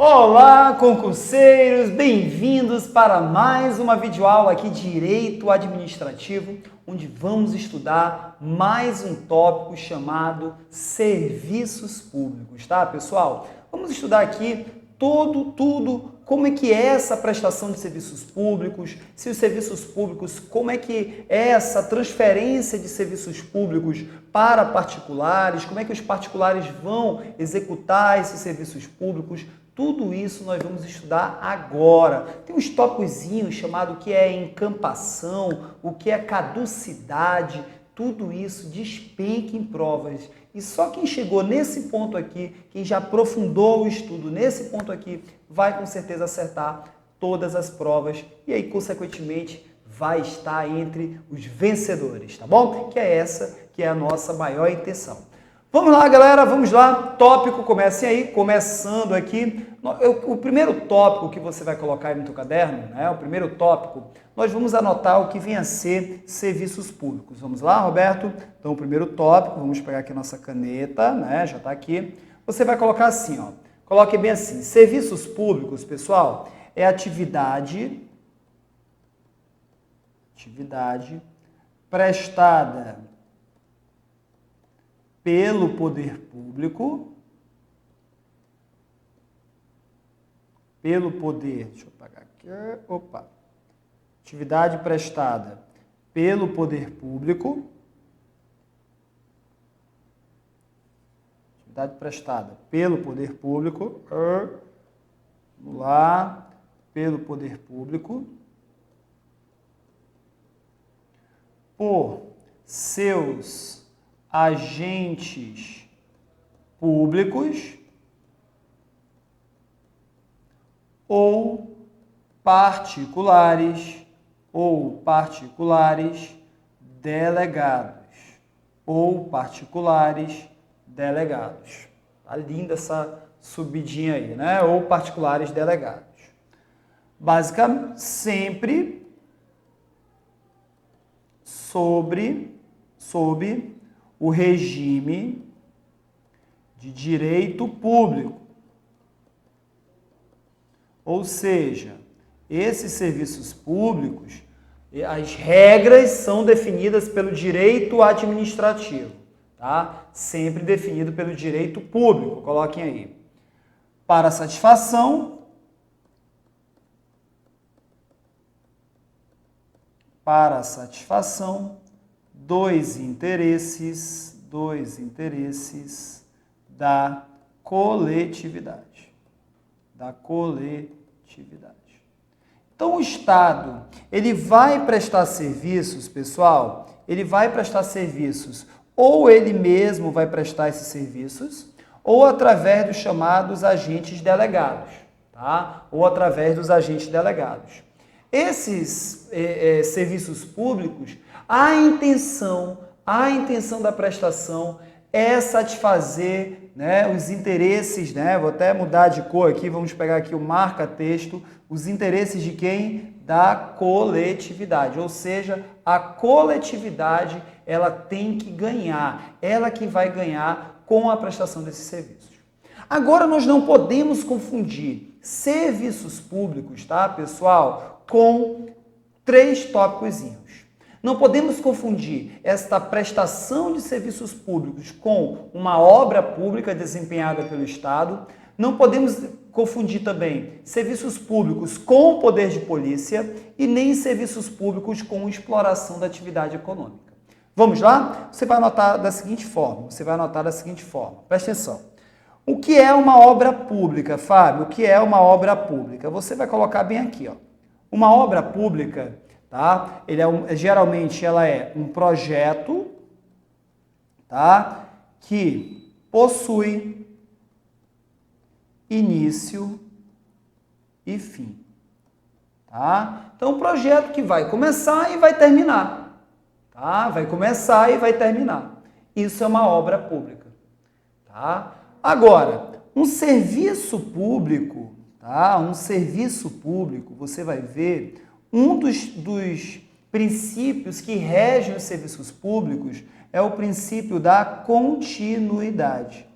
Olá, concurseiros! Bem-vindos para mais uma videoaula aqui de Direito Administrativo, onde vamos estudar mais um tópico chamado Serviços Públicos, tá, pessoal? Vamos estudar aqui tudo, como é que é essa prestação de serviços públicos, se os serviços públicos, como é que é essa transferência de serviços públicos para particulares, como é que os particulares vão executar esses serviços públicos. Tudo isso nós vamos estudar agora. Tem uns tópicozinhos chamado o que é encampação, o que é caducidade, tudo isso despenca em provas. E só quem chegou nesse ponto aqui, quem já aprofundou o estudo nesse ponto aqui, vai com certeza acertar todas as provas e aí, consequentemente, vai estar entre os vencedores, tá bom? Que é essa que é a nossa maior intenção. Vamos lá, galera, vamos lá. Tópico, comecem aí, começando aqui. O primeiro tópico que você vai colocar aí no teu caderno, né? O primeiro tópico, nós vamos anotar o que vem a ser serviços públicos. Vamos lá, Roberto? Então, o primeiro tópico, vamos pegar aqui a nossa caneta, né? Já está aqui. Você vai colocar assim, ó. Coloque bem assim. Serviços públicos, pessoal, é atividade prestada pelo poder público, deixa eu apagar aqui, atividade prestada pelo poder público, vamos lá, pelo poder público, por seus agentes públicos ou particulares delegados. Tá linda essa subidinha aí, né? Ou particulares delegados. Basicamente, sempre sob o regime de direito público. Ou seja, esses serviços públicos, as regras são definidas pelo direito administrativo, tá? Sempre definido pelo direito público, coloquem aí. Para satisfação dos interesses da coletividade. Então, o Estado, ele vai prestar serviços, pessoal, ou ele mesmo vai prestar esses serviços, ou através dos chamados agentes delegados, tá? Esses serviços públicos, a intenção da prestação é satisfazer, né, os interesses, né, vou até mudar de cor aqui, vamos pegar aqui o marca-texto, os interesses de quem? Da coletividade, ou seja, a coletividade, ela tem que ganhar, ela que vai ganhar com a prestação desses serviços. Agora, nós não podemos confundir serviços públicos, tá, pessoal, com três tópicozinhos. Não podemos confundir esta prestação de serviços públicos com uma obra pública desempenhada pelo Estado. Não podemos confundir também serviços públicos com o poder de polícia e nem serviços públicos com exploração da atividade econômica. Vamos lá? Você vai anotar da seguinte forma. Presta atenção. O que é uma obra pública, Fábio? O que é uma obra pública? Você vai colocar bem aqui, ó. Uma obra pública, tá? Geralmente ela é um projeto, tá? Que possui início e fim, tá? Então, um projeto que vai começar e vai terminar, tá? Isso é uma obra pública, tá? Agora, um serviço público, tá? Você vai ver, um dos princípios que regem os serviços públicos é o princípio da continuidade.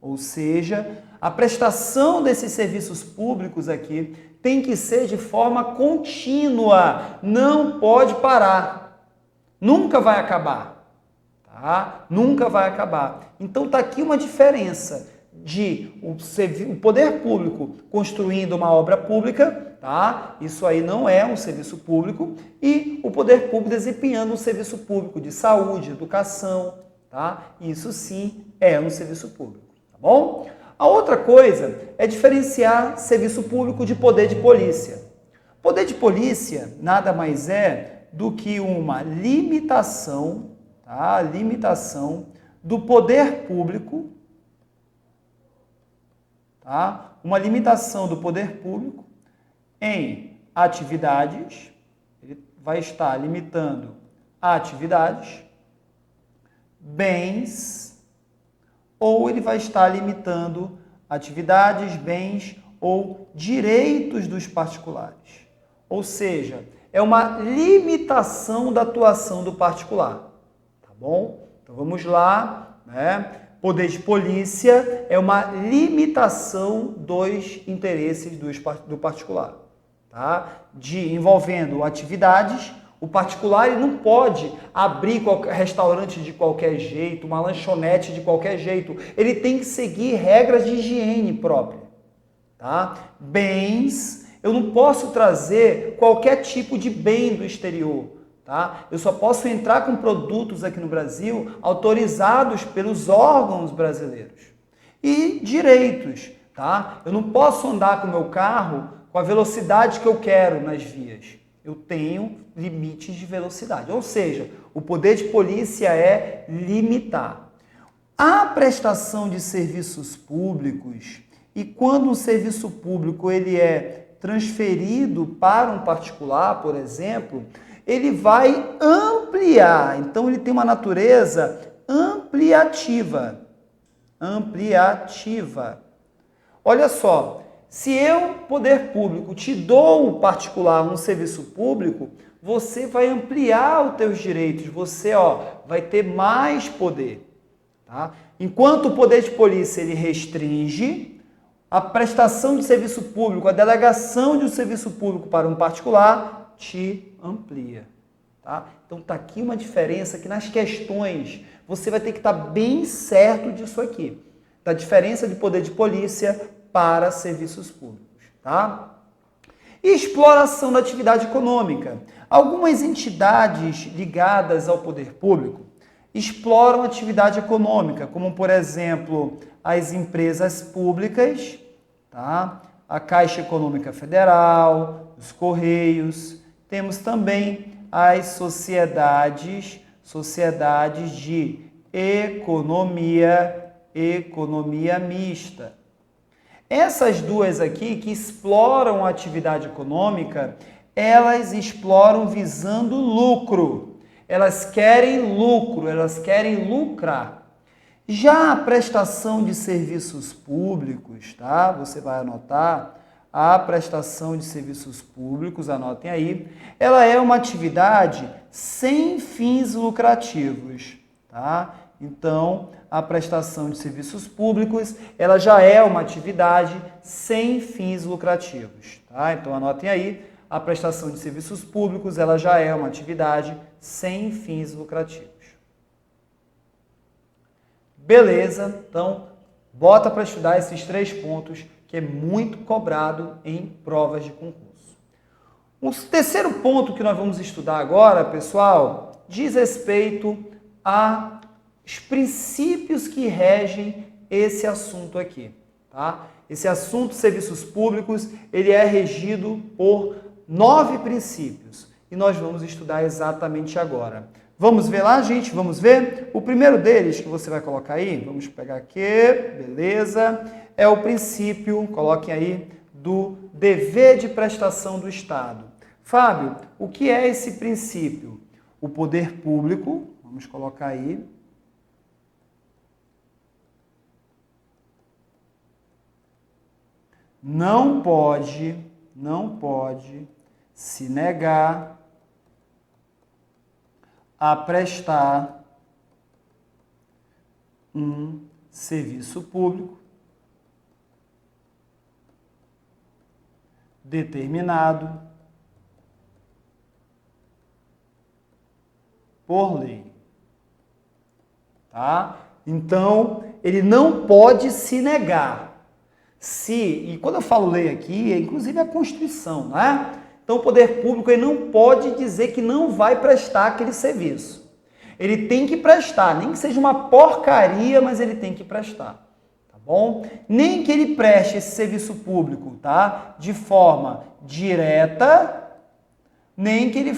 Ou seja, a prestação desses serviços públicos aqui tem que ser de forma contínua, não pode parar, nunca vai acabar, tá? Nunca vai acabar. Então tá aqui uma diferença de o poder público construindo uma obra pública, tá? Isso aí não é um serviço público, e o poder público desempenhando um serviço público de saúde, educação, tá? Isso sim é um serviço público, tá bom? A outra coisa é diferenciar serviço público de poder de polícia. Poder de polícia nada mais é do que uma limitação, tá? Limitação do poder público, tá? Uma limitação do poder público em atividades, ele vai estar limitando atividades, bens, ou ele vai estar limitando atividades, bens ou direitos dos particulares. Ou seja, é uma limitação da atuação do particular, tá bom? Então vamos lá, né? Poder de polícia é uma limitação dos interesses do particular, tá? Envolvendo atividades. O particular ele não pode abrir qualquer restaurante de qualquer jeito, uma lanchonete de qualquer jeito. Ele tem que seguir regras de higiene própria, tá? Bens, eu não posso trazer qualquer tipo de bem do exterior, tá? Eu só posso entrar com produtos aqui no Brasil autorizados pelos órgãos brasileiros. E direitos, tá? Eu não posso andar com o meu carro com a velocidade que eu quero nas vias. Eu tenho limites de velocidade. Ou seja, o poder de polícia é limitar. A prestação de serviços públicos, e quando um serviço público ele é transferido para um particular, por exemplo, ele vai ampliar. Então, ele tem uma natureza ampliativa. Ampliativa. Olha só. Se eu, poder público, te dou particular um serviço público, você vai ampliar os teus direitos, você vai ter mais poder. Tá? Enquanto o poder de polícia ele restringe, a prestação de serviço público, a delegação de um serviço público para um particular, te amplia. Tá? Então está aqui uma diferença que nas questões você vai ter que estar bem certo disso aqui. Da diferença de poder de polícia para serviços públicos, tá? E exploração da atividade econômica. Algumas entidades ligadas ao poder público exploram atividade econômica, como, por exemplo, as empresas públicas, tá? A Caixa Econômica Federal, os Correios. Temos também as sociedades de economia mista. Essas duas aqui que exploram a atividade econômica, elas exploram visando lucro. Elas querem lucro, elas querem lucrar. Já a prestação de serviços públicos, tá? Você vai anotar, a prestação de serviços públicos, anotem aí, ela é uma atividade sem fins lucrativos, tá? Então, a prestação de serviços públicos, ela já é uma atividade sem fins lucrativos, tá? Então, anotem aí, a prestação de serviços públicos, ela já é uma atividade sem fins lucrativos. Beleza? Então, bota para estudar esses 3 pontos, que é muito cobrado em provas de concurso. O terceiro ponto que nós vamos estudar agora, pessoal, diz respeito aos princípios que regem esse assunto aqui, tá? Esse assunto, serviços públicos, ele é regido por 9 princípios e nós vamos estudar exatamente agora. Vamos ver lá, gente? Vamos ver? O primeiro deles que você vai colocar aí, vamos pegar aqui, beleza? É o princípio, coloquem aí, do dever de prestação do Estado. Fábio, o que é esse princípio? O poder público, vamos colocar aí, não pode se negar a prestar um serviço público determinado por lei. Tá? Então, ele não pode se negar. E quando eu falo lei aqui, é inclusive a Constituição, né? Então, o poder público ele não pode dizer que não vai prestar aquele serviço. Ele tem que prestar, nem que seja uma porcaria, mas ele tem que prestar. Tá bom? Nem que ele preste esse serviço público, tá? De forma direta, nem que ele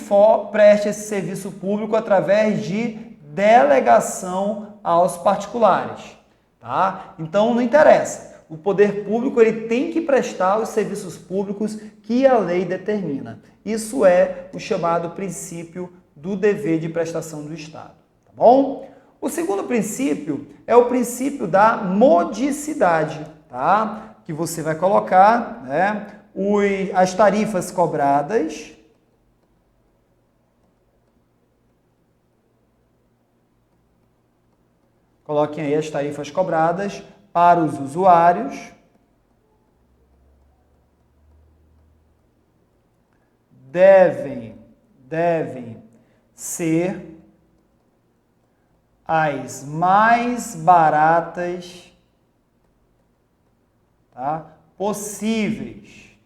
preste esse serviço público através de delegação aos particulares. Tá? Então, não interessa. O poder público ele tem que prestar os serviços públicos que a lei determina. Isso é o chamado princípio do dever de prestação do Estado. Tá bom? O segundo princípio é o princípio da modicidade, tá? Que você vai colocar, né, as tarifas cobradas coloquem aí as tarifas cobradas para os usuários devem ser as mais baratas, tá, possíveis.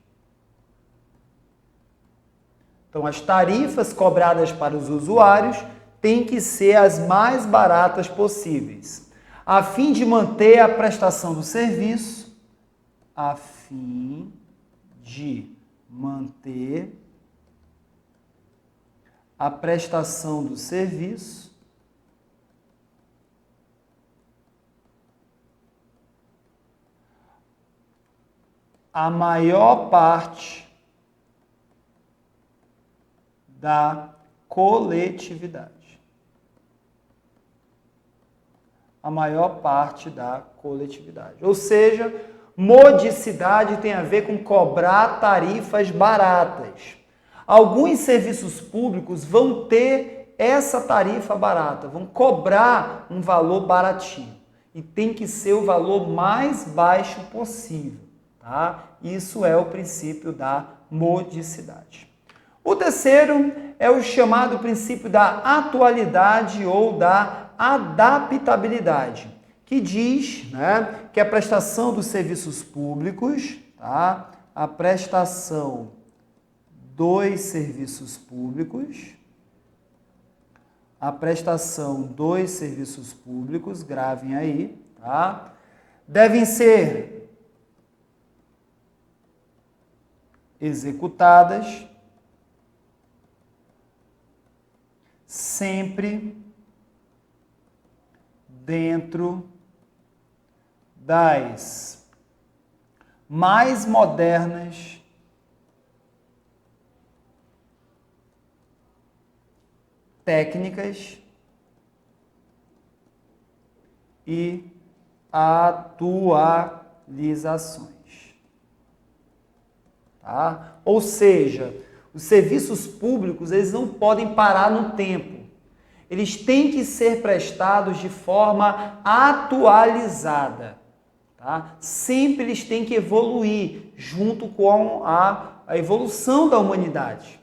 Então, as tarifas cobradas para os usuários têm que ser as mais baratas possíveis, a fim de manter a prestação do serviço, a maior parte da coletividade. A maior parte da coletividade. Ou seja, modicidade tem a ver com cobrar tarifas baratas. Alguns serviços públicos vão ter essa tarifa barata, vão cobrar um valor baratinho. E tem que ser o valor mais baixo possível. Tá? Isso é o princípio da modicidade. O terceiro é o chamado princípio da atualidade ou da adaptabilidade, que diz, né, que a prestação dos serviços públicos, tá? A prestação dos serviços públicos, gravem aí, tá? Devem ser executadas sempre dentro das mais modernas técnicas e atualizações. Tá? Ou seja, os serviços públicos eles não podem parar no tempo. Eles têm que ser prestados de forma atualizada. Tá? Sempre eles têm que evoluir junto com a evolução da humanidade.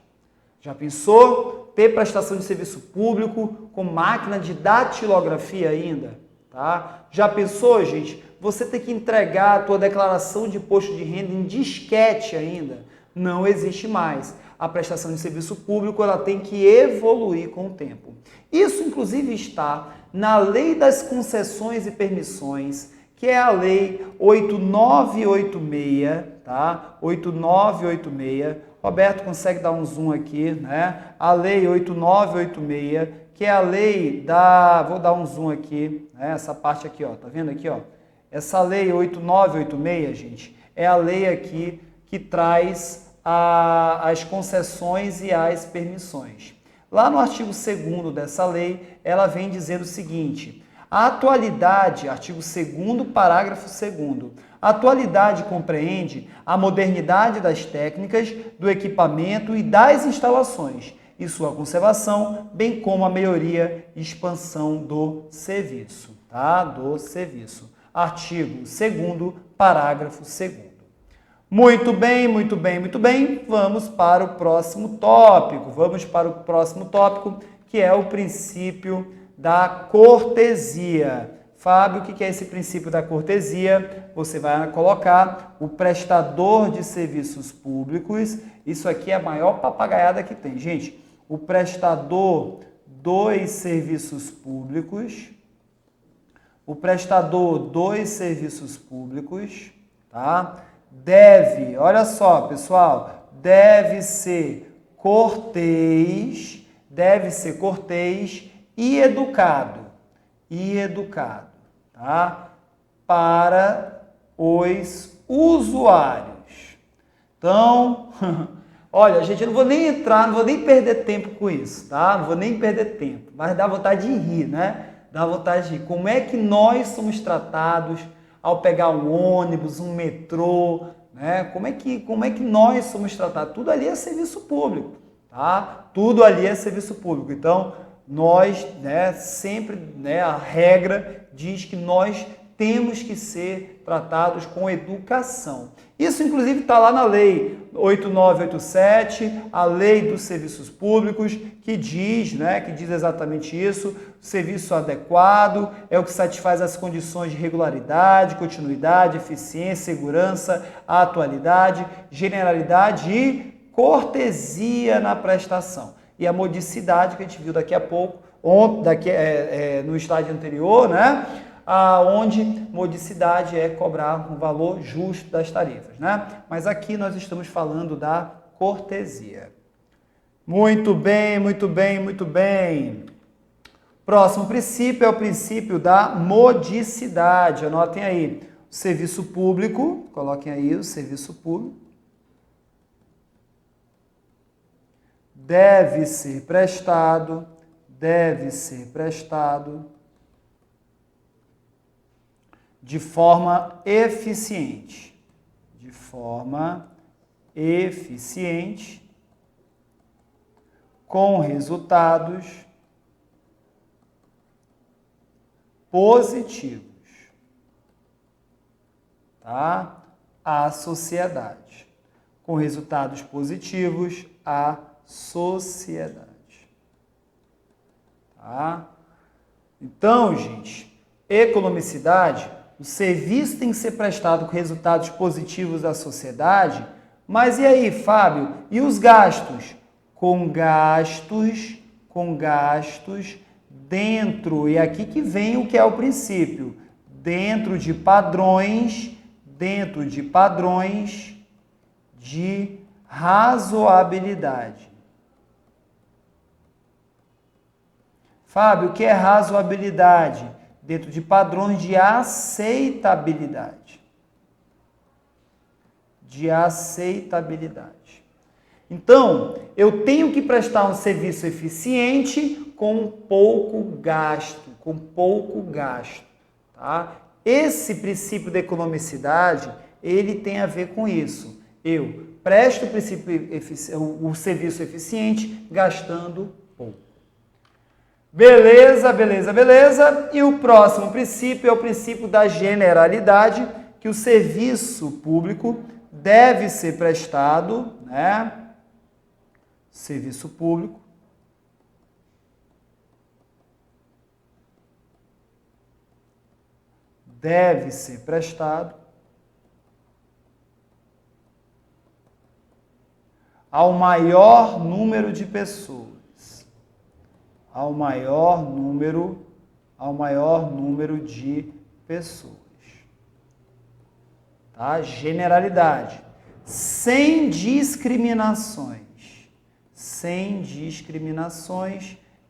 Já pensou ter prestação de serviço público com máquina de datilografia ainda? Tá? Já pensou, gente, você ter que entregar a tua declaração de imposto de renda em disquete ainda? Não existe mais. A prestação de serviço público ela tem que evoluir com o tempo. Isso, inclusive, está na Lei das Concessões e Permissões, que é a Lei 8986, tá? 8986. Roberto consegue dar um zoom aqui, né? A Lei 8986, que é a lei da... Vou dar um zoom aqui, né? Essa parte aqui, ó. Tá vendo aqui, ó? Essa Lei 8986, gente, é a lei aqui que traz as concessões e as permissões. Lá no artigo 2º dessa lei, ela vem dizendo o seguinte: a atualidade, artigo 2º, parágrafo 2º, a atualidade compreende a modernidade das técnicas, do equipamento e das instalações e sua conservação, bem como a melhoria e expansão do serviço, tá? Do serviço. Artigo 2º, parágrafo 2º. Muito bem, muito bem, muito bem. Vamos para o próximo tópico. Vamos para o próximo tópico, que é o princípio da cortesia. Fábio, o que é esse princípio da cortesia? Você vai colocar o prestador de serviços públicos. Isso aqui é a maior papagaiada que tem. Gente, o prestador dos serviços públicos. O prestador dos serviços públicos, tá? Deve, olha só, pessoal, deve ser cortês e educado, tá? Para os usuários. Então, olha, gente, eu não vou nem entrar, não vou nem perder tempo com isso, tá? Não vou nem perder tempo, mas dá vontade de rir, né? Dá vontade de rir. Como é que nós somos tratados ao pegar um ônibus, um metrô, né? Como é que nós somos tratados? Tudo ali é serviço público, tá? Tudo ali é serviço público. Então, nós, né, sempre, né, a regra diz que nós temos que ser tratados com educação. Isso, inclusive, está lá na Lei 8987, a Lei dos Serviços Públicos, que diz exatamente isso. O serviço adequado é o que satisfaz as condições de regularidade, continuidade, eficiência, segurança, atualidade, generalidade e cortesia na prestação. E a modicidade que a gente viu daqui a pouco, no slide anterior, né? Onde modicidade é cobrar um valor justo das tarifas, né? Mas aqui nós estamos falando da cortesia. Muito bem, muito bem, muito bem. Próximo princípio é o princípio da modicidade. Anotem aí. O serviço público, coloquem aí o serviço público, deve ser prestado de forma eficiente, com resultados positivos, tá? À sociedade. Com resultados positivos à sociedade, tá? Então, gente, economicidade, o serviço tem que ser prestado com resultados positivos à sociedade, mas e aí, Fábio? E os gastos? Com gastos dentro, e aqui que vem o que é o princípio, dentro de padrões de razoabilidade. Fábio, o que é razoabilidade? Dentro de padrões de aceitabilidade. Então, eu tenho que prestar um serviço eficiente com pouco gasto, tá? Esse princípio da economicidade, ele tem a ver com isso. Eu presto o serviço eficiente gastando pouco. Beleza, beleza, beleza. E o próximo princípio é o princípio da generalidade, que o serviço público deve ser prestado, né? Serviço público deve ser prestado ao maior número de pessoas. Ao maior número de pessoas. Tá? Generalidade. Sem discriminações,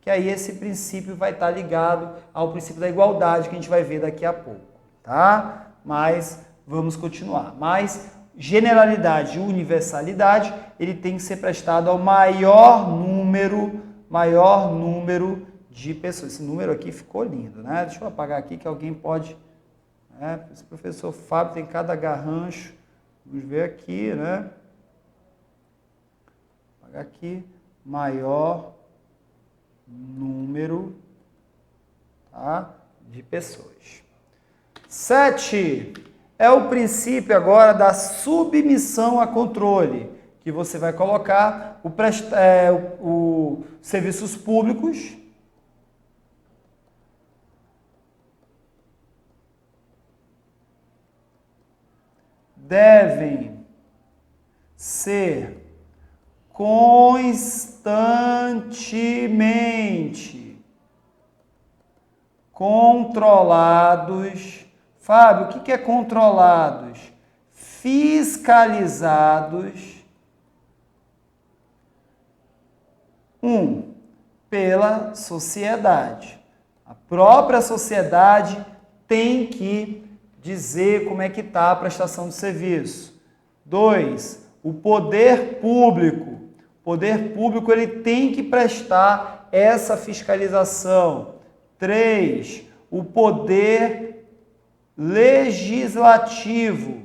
que aí esse princípio vai estar ligado ao princípio da igualdade que a gente vai ver daqui a pouco, tá? Mas vamos continuar. Mas generalidade e universalidade, ele tem que ser prestado ao maior número de pessoas. Esse número aqui ficou lindo, né? Deixa eu apagar aqui que alguém pode... Esse professor Fábio tem cada garrancho. Vamos ver aqui, né? Apagar aqui. Maior número, tá, de pessoas. 7. É o princípio agora da submissão a controle, que você vai colocar os serviços públicos devem ser constantemente controlados. Fábio, o que é controlados? Fiscalizados. Pela sociedade. A própria sociedade tem que dizer como é que está a prestação de serviço. 2, o poder público. O poder público ele tem que prestar essa fiscalização. 3, o poder legislativo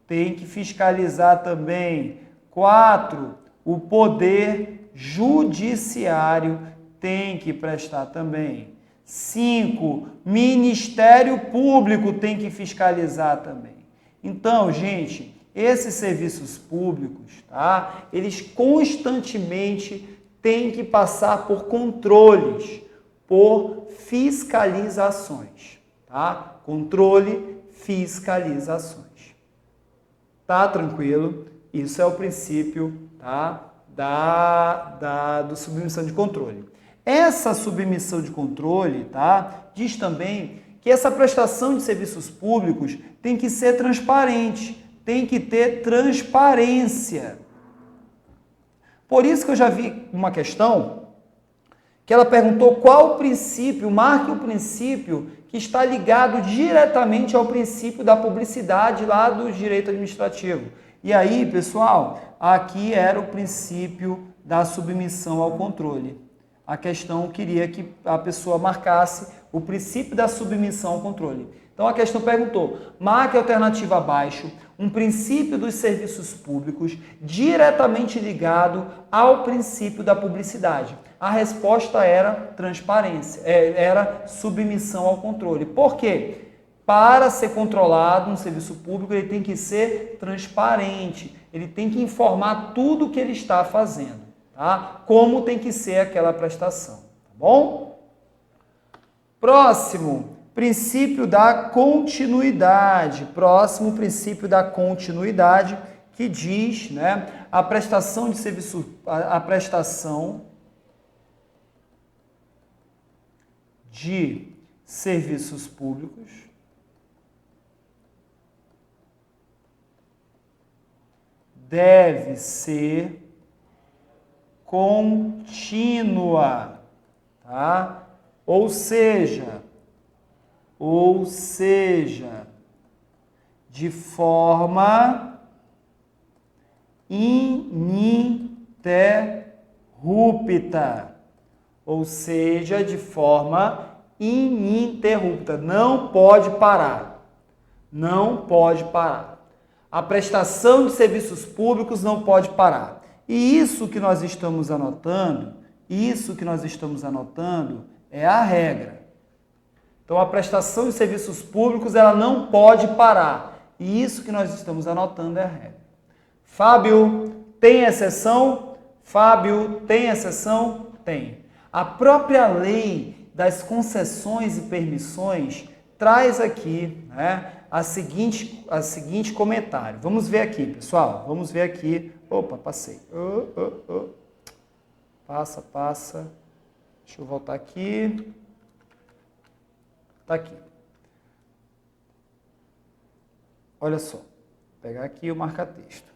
tem que fiscalizar também. 4, o poder judiciário tem que prestar também. 5, Ministério Público tem que fiscalizar também. Então, gente, esses serviços públicos, tá? Eles constantemente têm que passar por controles, por fiscalizações, tá? Controle, fiscalizações. Tá tranquilo? Isso é o princípio, tá? Do submissão de controle. Essa submissão de controle, tá? Diz também que essa prestação de serviços públicos tem que ser transparente, tem que ter transparência. Por isso que eu já vi uma questão que ela perguntou qual o princípio, marque o princípio que está ligado diretamente ao princípio da publicidade lá do direito administrativo. E aí, pessoal, aqui era o princípio da submissão ao controle. A questão queria que a pessoa marcasse o princípio da submissão ao controle. Então a questão perguntou, marque a alternativa abaixo, um princípio dos serviços públicos diretamente ligado ao princípio da publicidade. A resposta era transparência, era submissão ao controle. Por quê? Para ser controlado um serviço público, ele tem que ser transparente, ele tem que informar tudo o que ele está fazendo. Tá? Como tem que ser aquela prestação, tá bom? Próximo, princípio da continuidade. Próximo princípio da continuidade que diz, né, a prestação de serviço, a prestação de serviços públicos deve ser contínua, tá? Ou seja, de forma ininterrupta. Ou seja, de forma ininterrupta. Não pode parar. Não pode parar. A prestação de serviços públicos não pode parar. E isso que nós estamos anotando, é a regra. Então, a prestação de serviços públicos, ela não pode parar. E isso que nós estamos anotando é a regra. Fábio, tem exceção? Fábio, tem exceção? Tem. A própria lei das concessões e permissões traz aqui, né, a seguinte comentário. Vamos ver aqui, pessoal. Vamos ver aqui. Opa, passei. Passa. Deixa eu voltar aqui. Tá aqui. Olha só. Vou pegar aqui o marca-texto.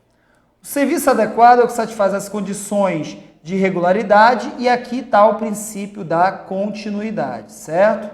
O serviço adequado é o que satisfaz as condições de regularidade e aqui está o princípio da continuidade, certo?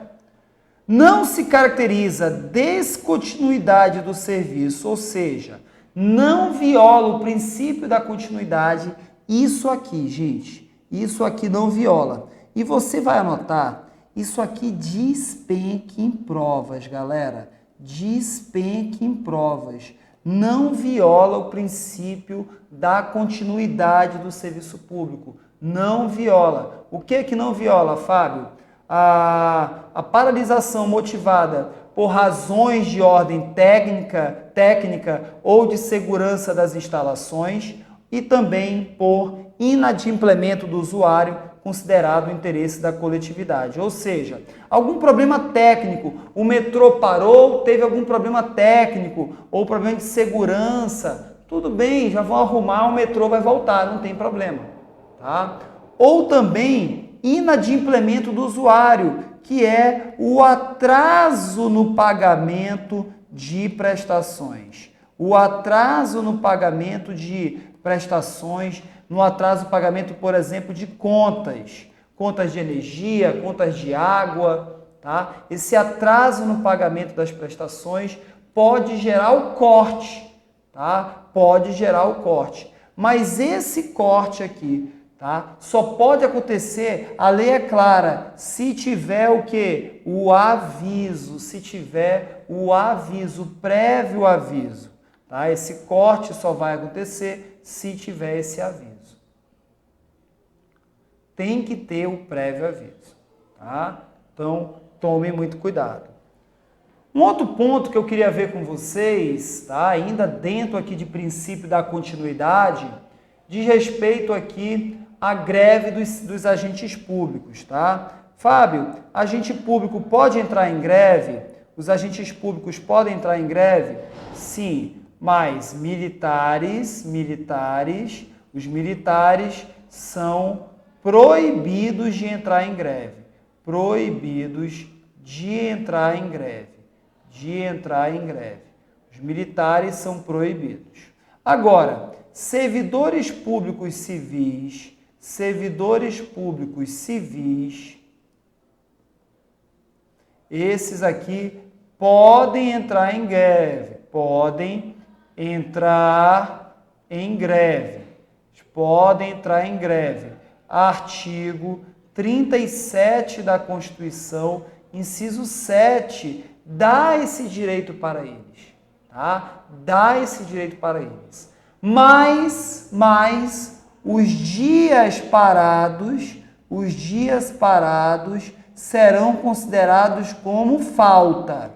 Não se caracteriza descontinuidade do serviço, ou seja, não viola o princípio da continuidade. Isso aqui, gente, isso aqui não viola. E você vai anotar, isso aqui despenque em provas, galera. Despenque em provas. Não viola o princípio da continuidade do serviço público. Não viola. O que que não viola, Fábio? A paralisação motivada por razões de ordem técnica ou de segurança das instalações e também por inadimplemento do usuário considerado o interesse da coletividade. Ou seja, algum problema técnico, o metrô parou, teve algum problema técnico ou problema de segurança, tudo bem, já vão arrumar, o metrô vai voltar, não tem problema. Tá? Ou também inadimplemento do usuário, que é o atraso no pagamento de prestações. O atraso no pagamento de prestações, no atraso no pagamento, por exemplo, de contas de energia, contas de água, tá? Esse atraso no pagamento das prestações pode gerar o corte, tá? Pode gerar o corte. Mas esse corte aqui, tá? Só pode acontecer, a lei é clara, se tiver o quê? O aviso, se tiver o aviso, prévio aviso. Tá? Esse corte só vai acontecer se tiver esse aviso. Tem que ter o prévio aviso. Tá? Então, tomem muito cuidado. Um outro ponto que eu queria ver com vocês, tá? Ainda dentro aqui de princípio da continuidade, diz respeito aqui à greve dos agentes públicos, tá? Fábio, agente público pode entrar em greve? Os agentes públicos podem entrar em greve? Sim, mas os militares são proibidos de entrar em greve. Proibidos de entrar em greve. Os militares são proibidos. Agora, servidores públicos civis, esses aqui podem entrar em greve, Artigo 37 da Constituição, inciso 7, dá esse direito para eles, tá? Dá esse direito para eles. Mas os dias parados serão considerados como falta.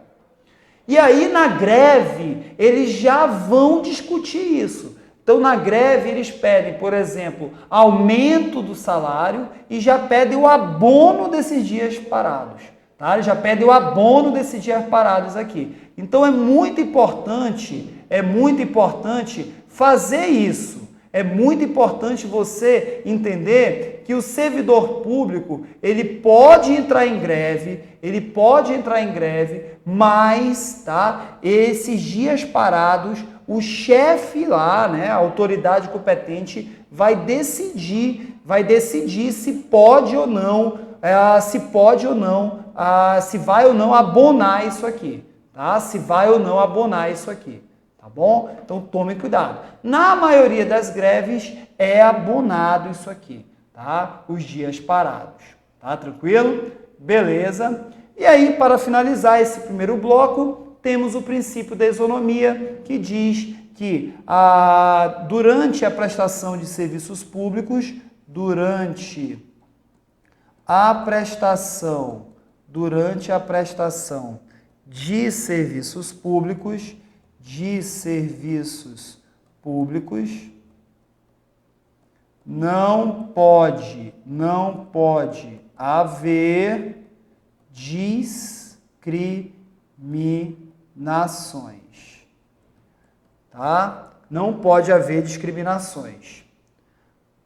E aí na greve eles já vão discutir isso. Então na greve eles pedem, por exemplo, aumento do salário e já pedem o abono desses dias parados. Tá? Eles já pedem o abono desses dias parados aqui. Então é muito importante fazer isso. É muito importante você entender que o servidor público, ele pode entrar em greve, mas, tá, esses dias parados, o chefe lá, né, a autoridade competente, vai decidir se pode ou não, se vai ou não abonar isso aqui, tá? Tá bom? Então tome cuidado. Na maioria das greves é abonado isso aqui, tá? Os dias parados, tá? Tranquilo? Beleza. E aí, para finalizar esse primeiro bloco, temos o princípio da isonomia, que diz que durante a prestação de serviços públicos, durante a prestação de serviços públicos, não pode haver discriminações, tá? Não pode haver discriminações.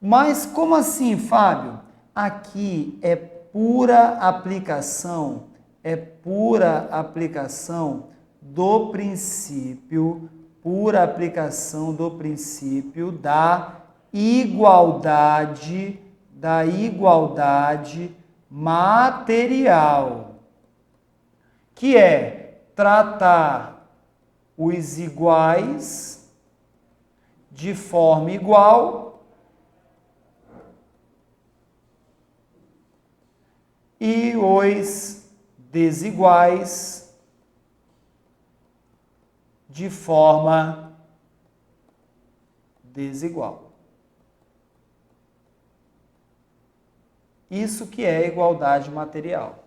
Mas como assim, Fábio? Aqui é pura aplicação do princípio da igualdade material, que é tratar os iguais de forma igual e os desiguais de forma desigual. Isso que é igualdade material,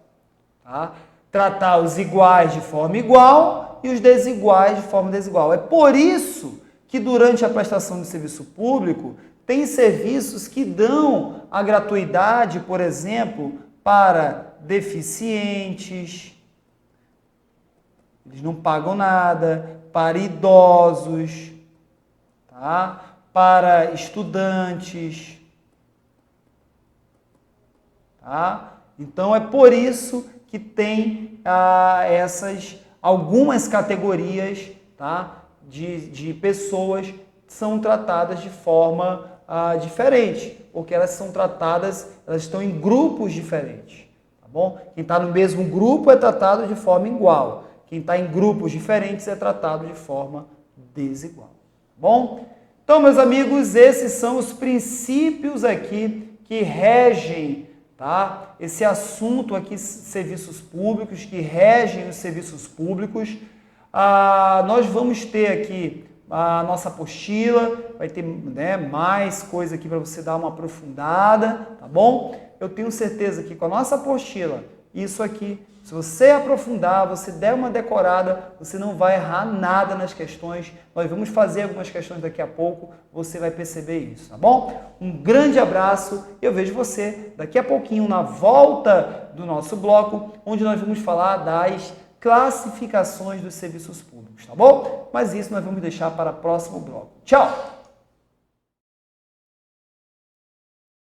tá? tratar os iguais de forma igual e os desiguais de forma desigual. É por isso que durante a prestação de serviço público tem serviços que dão a gratuidade, por exemplo, para deficientes, eles não pagam nada, para idosos, tá? Para estudantes, tá? Então é por isso que tem algumas categorias, tá? de pessoas que são tratadas de forma diferente, porque elas estão em grupos diferentes, tá bom? Quem está no mesmo grupo é tratado de forma igual, quem está em grupos diferentes é tratado de forma desigual, tá bom? Então, meus amigos, esses são os princípios aqui que regem, tá? Esse assunto aqui, serviços públicos, que regem os serviços públicos. Nós vamos ter aqui a nossa apostila, vai ter, né, mais coisa aqui para você dar uma aprofundada, tá bom? Eu tenho certeza que com a nossa apostila, isso aqui, se você aprofundar, você der uma decorada, você não vai errar nada nas questões. Nós vamos fazer algumas questões daqui a pouco, você vai perceber isso, tá bom? Um grande abraço e eu vejo você daqui a pouquinho na volta do nosso bloco, onde nós vamos falar das classificações dos serviços públicos, tá bom? Mas isso nós vamos deixar para o próximo bloco. Tchau!